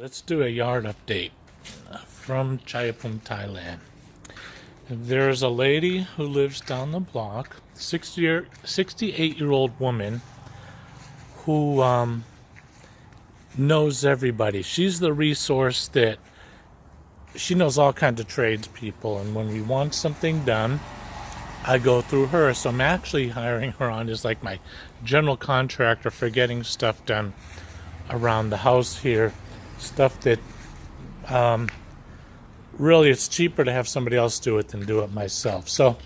Let's do a yard update from Chaiyaphum, Thailand. There's a lady who lives down the block, 68-year-old woman who knows everybody. She's the resource that she knows all kinds of tradespeople, and when we want something done, I go through her. So I'm actually hiring her on as like my general contractor for getting stuff done around the house here. Stuff that really it's cheaper to have somebody else do it than do it myself. So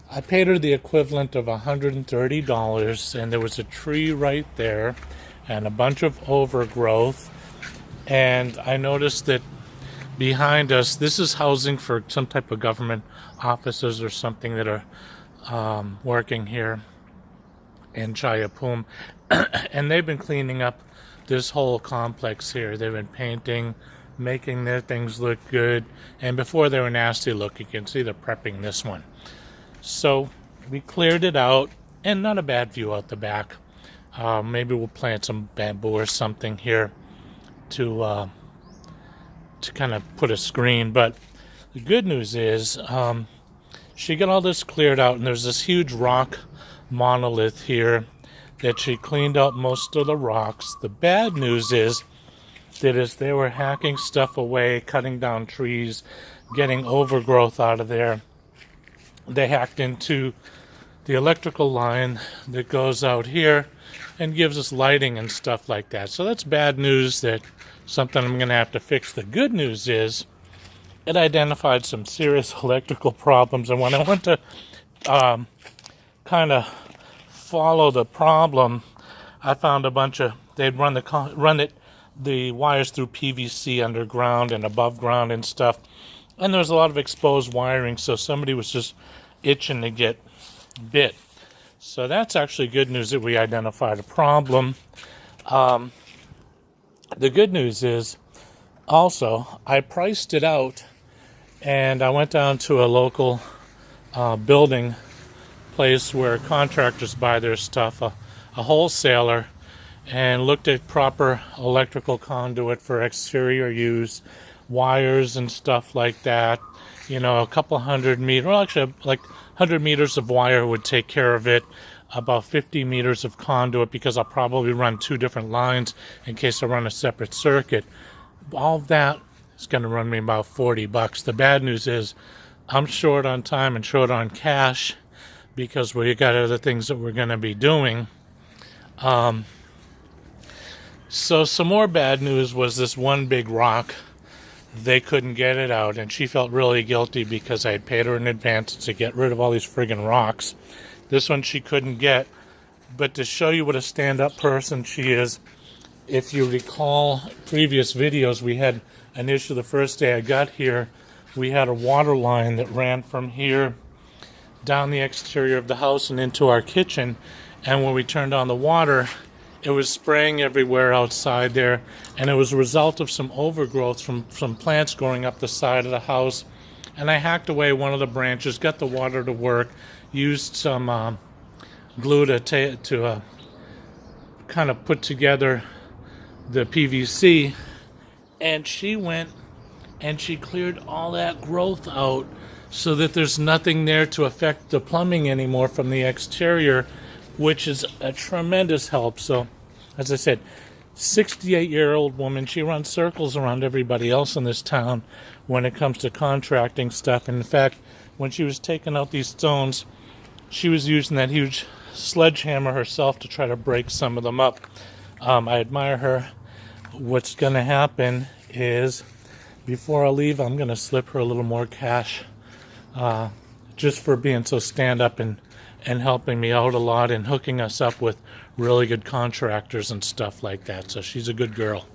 I paid her the equivalent of $130, and there was a tree right there and a bunch of overgrowth. And I noticed that behind us, this is housing for some type of government offices or something that are working here in Chaiyaphum. And they've been cleaning up this whole complex here. They've been painting, making their things look good. And before they were nasty look, you can see they're prepping this one. So we cleared it out, and not a bad view out the back. Maybe we'll plant some bamboo or something here to kind of put a screen. But the good news is she got all this cleared out, and there's this huge rock monolith here that she cleaned out most of the rocks. The bad news is that as they were hacking stuff away, cutting down trees, getting overgrowth out of there, they hacked into the electrical line that goes out here and gives us lighting and stuff like that. So that's bad news, that something I'm going to have to fix. The good news is it identified some serious electrical problems, and when I went to kind of follow the problem, I found a bunch of, they'd run the wires through PVC underground and above ground and stuff, and there was a lot of exposed wiring, so somebody was just itching to get bit. So that's actually good news that we identified a problem. The good news is also I priced it out, and I went down to a local building place where contractors buy their stuff, a wholesaler, and looked at proper electrical conduit for exterior use, wires and stuff like that. You know, a couple hundred meters, well, actually like 100 meters of wire would take care of it. About 50 meters of conduit, because I'll probably run two different lines in case I run a separate circuit. All of that is going to run me about $40. The bad news is I'm short on time and short on cash, because we got other things that we're going to be doing. So some more bad news was this one big rock. They couldn't get it out, and she felt really guilty because I had paid her in advance to get rid of all these friggin' rocks. This one she couldn't get. But to show you what a stand-up person she is, if you recall previous videos, we had an issue the first day I got here. We had a water line that ran from here down the exterior of the house and into our kitchen, and when we turned on the water, it was spraying everywhere outside there, and it was a result of some overgrowth from some plants growing up the side of the house. And I hacked away one of the branches, got the water to work, used some glue to kind of put together the PVC, and she went and she cleared all that growth out so that there's nothing there to affect the plumbing anymore from the exterior, which is a tremendous help. So, as I said, 68-year-old woman, she runs circles around everybody else in this town when it comes to contracting stuff. And in fact, when she was taking out these stones, she was using that huge sledgehammer herself to try to break some of them up. I admire her. What's going to happen is, before I leave, I'm going to slip her a little more cash, just for being so stand-up and helping me out a lot and hooking us up with really good contractors and stuff like that. So she's a good girl.